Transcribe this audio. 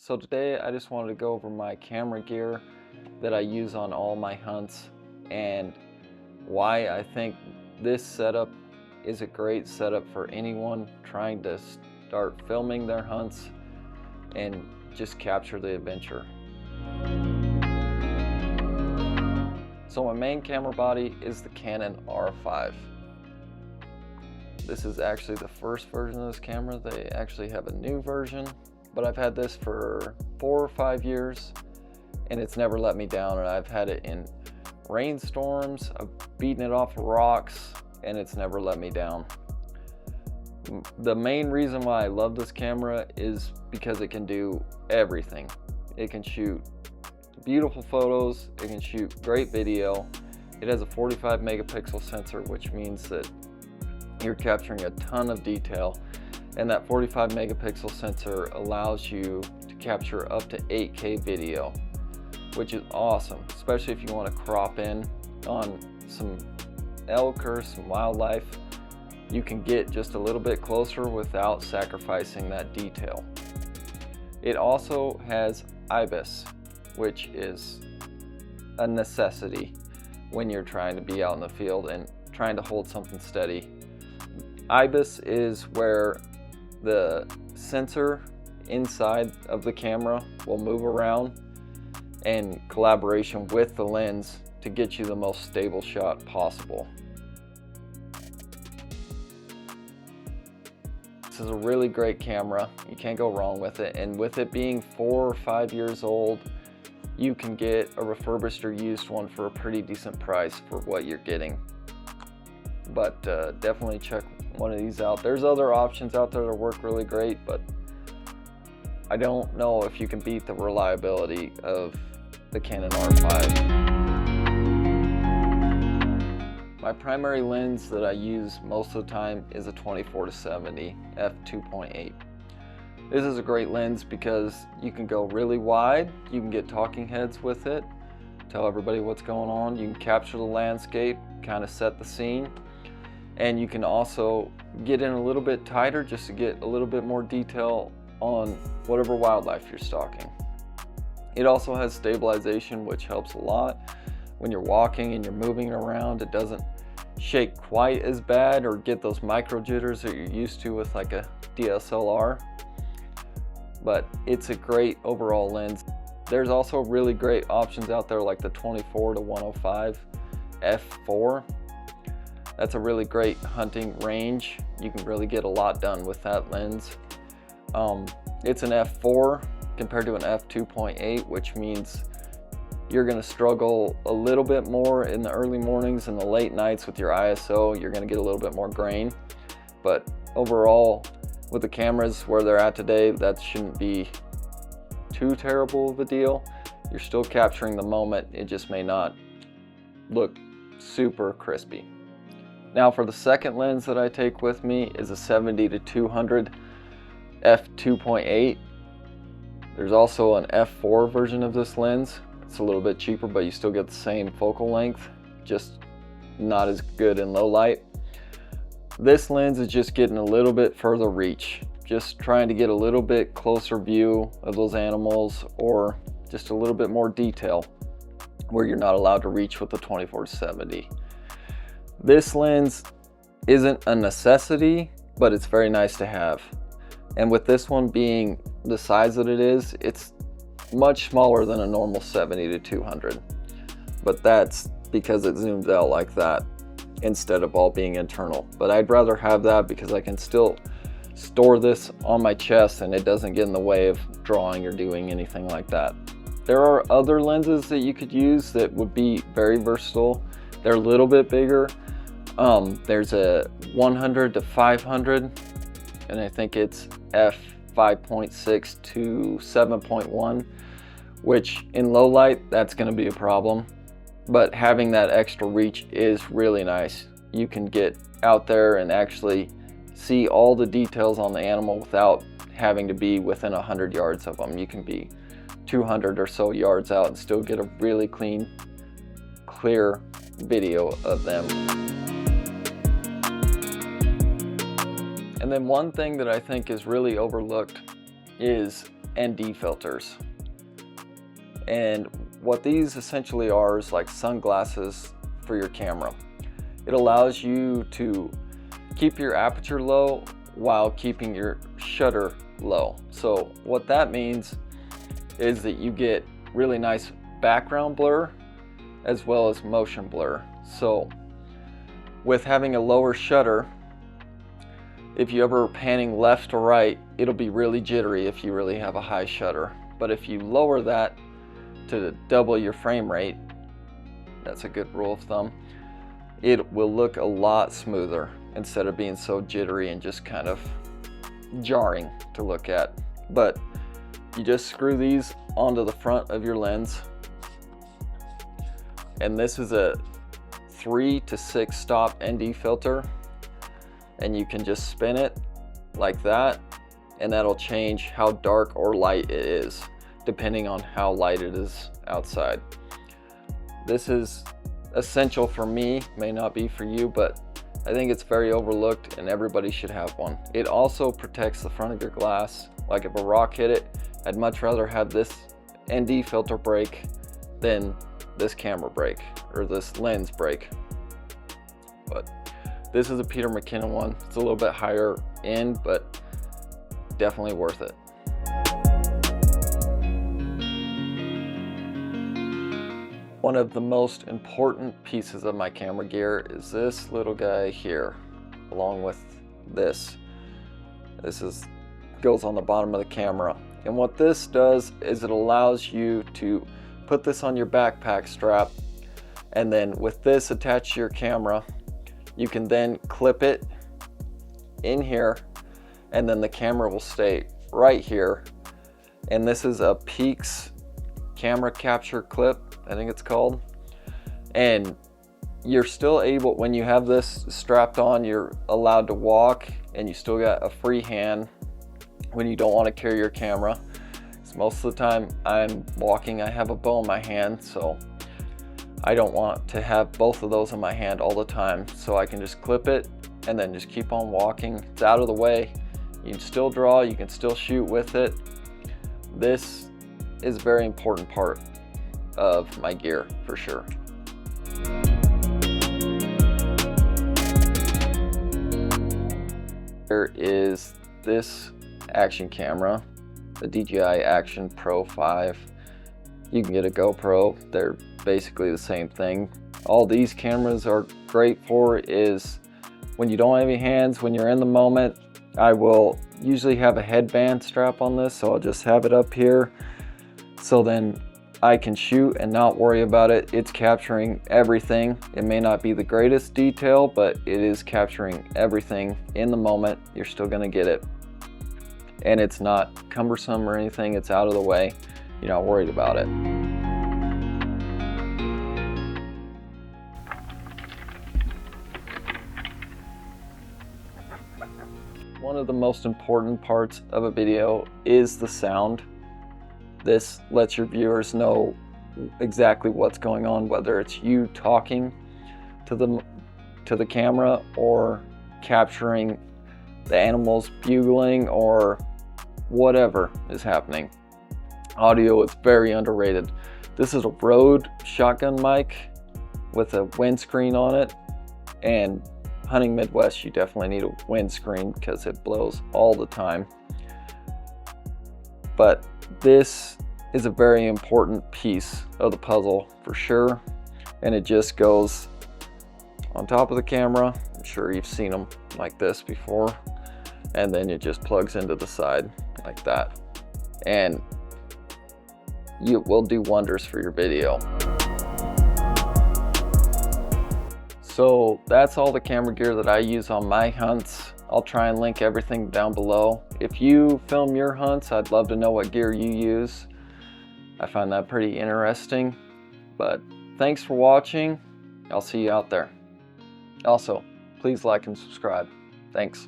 So today I just wanted to go over my camera gear that I use on all my hunts and why I think this setup is a great setup for anyone trying to start filming their hunts and just capture the adventure. So my main camera body is the Canon R5. This is actually the first version of this camera. They actually have a new version, but I've had this for 4 or 5 years and it's never let me down. And I've had it in rainstorms, I've beaten it off rocks, and it's never let me down. The main reason why I love this camera is because it can do everything. It can shoot beautiful photos, it can shoot great video. It has a 45 megapixel sensor, which means that you're capturing a ton of detail, and that 45 megapixel sensor allows you to capture up to 8K video, which is awesome, especially if you want to crop in on some elk or some wildlife. You can get just a little bit closer without sacrificing that detail. It also has IBIS, which is a necessity when you're trying to be out in the field and trying to hold something steady. IBIS is where the sensor inside of the camera will move around in collaboration with the lens to get you the most stable shot possible. This is a really great camera. You can't go wrong with it, and with it being 4 or 5 years old, you can get a refurbished or used one for a pretty decent price for what you're getting. But definitely check one of these out. There's other options out there that work really great, but I don't know if you can beat the reliability of the Canon R5. My primary lens that I use most of the time is a 24-70 f2.8. This is a great lens because you can go really wide, you can get talking heads with it, tell everybody what's going on, you can capture the landscape, kind of set the scene, and you can also get in a little bit tighter just to get a little bit more detail on whatever wildlife you're stalking. It also has stabilization, which helps a lot. When you're walking and you're moving around, it doesn't shake quite as bad or get those micro jitters that you're used to with like a DSLR. But it's a great overall lens. There's also really great options out there like the 24-105 f4. That's a really great hunting range. You can really get a lot done with that lens. It's an f4 compared to an f2.8, which means you're going to struggle a little bit more in the early mornings and the late nights with your ISO. You're going to get a little bit more grain, but overall with the cameras where they're at today, that shouldn't be too terrible of a deal. You're still capturing the moment, it just may not look super crispy. Now for the second lens that I take with me is a 70-200 f2.8. There's also an f4 version of this lens. It's a little bit cheaper, but you still get the same focal length, just not as good in low light. This lens is just getting a little bit further reach, just trying to get a little bit closer view of those animals or just a little bit more detail where you're not allowed to reach with the 24-70. This lens isn't a necessity, but it's very nice to have. And with this one being the size that it is, it's much smaller than a normal 70-200. But that's because it zooms out like that instead of all being internal. But I'd rather have that because I can still store this on my chest and it doesn't get in the way of drawing or doing anything like that. There are other lenses that you could use that would be very versatile. They're a little bit bigger. There's a 100-500, and I think it's f5.6 to 7.1, which in low light, that's going to be a problem. But having that extra reach is really nice. You can get out there and actually see all the details on the animal without having to be within 100 yards of them. You can be 200 or so yards out and still get a really clean, clear video of them. And then one thing that I think is really overlooked is ND filters. And what these essentially are is like sunglasses for your camera. It allows you to keep your aperture low while keeping your shutter low. So what that means is that you get really nice background blur as well as motion blur. So with having a lower shutter, if you ever panning left or right, it'll be really jittery if you really have a high shutter. But if you lower that to double your frame rate, that's a good rule of thumb, it will look a lot smoother instead of being so jittery and just kind of jarring to look at. But you just screw these onto the front of your lens, and this is a 3 to 6 stop ND filter, and you can just spin it like that, and that'll change how dark or light it is depending on how light it is outside. This is essential for me, may not be for you, but I think it's very overlooked and everybody should have one. It also protects the front of your glass. Like if a rock hit it, I'd much rather have this ND filter break than this camera break or this lens break. But this is a Peter McKinnon one. It's a little bit higher end, but definitely worth it. One of the most important pieces of my camera gear is this little guy here, along with this. This goes on the bottom of the camera. And what this does is it allows you to put this on your backpack strap, and then with this attached to your camera, you can then clip it in here, and then the camera will stay right here. And this is a Peaks camera capture clip, I think it's called. And you're still able, when you have this strapped on, you're allowed to walk, and you still got a free hand when you don't want to carry your camera. So most of the time I'm walking, I have a bow in my hand, so I don't want to have both of those in my hand all the time. So I can just clip it and then just keep on walking. It's out of the way. You can still draw, you can still shoot with it. This is a very important part of my gear for sure. There is this action camera, the DJI Action Pro 5. You can get a GoPro, they're basically the same thing. All these cameras are great for is when you don't have any hands, when you're in the moment. I will usually have a headband strap on this, so I'll just have it up here, so then I can shoot and not worry about it. It's capturing everything. It may not be the greatest detail, but it is capturing everything in the moment. You're still gonna get it. And it's not cumbersome or anything, it's out of the way. You're not worried about it. One of the most important parts of a video is the sound. This lets your viewers know exactly what's going on, whether it's you talking to the camera or capturing the animals bugling or whatever is happening. Audio is very underrated. This is a Rode shotgun mic with a windscreen on it, and hunting Midwest, you definitely need a windscreen because it blows all the time. But this is a very important piece of the puzzle for sure, and it just goes on top of the camera. I'm sure you've seen them like this before, and then it just plugs into the side like that, and it will do wonders for your video. So that's all the camera gear that I use on my hunts. I'll try and link everything down below. If you film your hunts, I'd love to know what gear you use. I find that pretty interesting. But thanks for watching. I'll see you out there. Also, please like and subscribe. Thanks.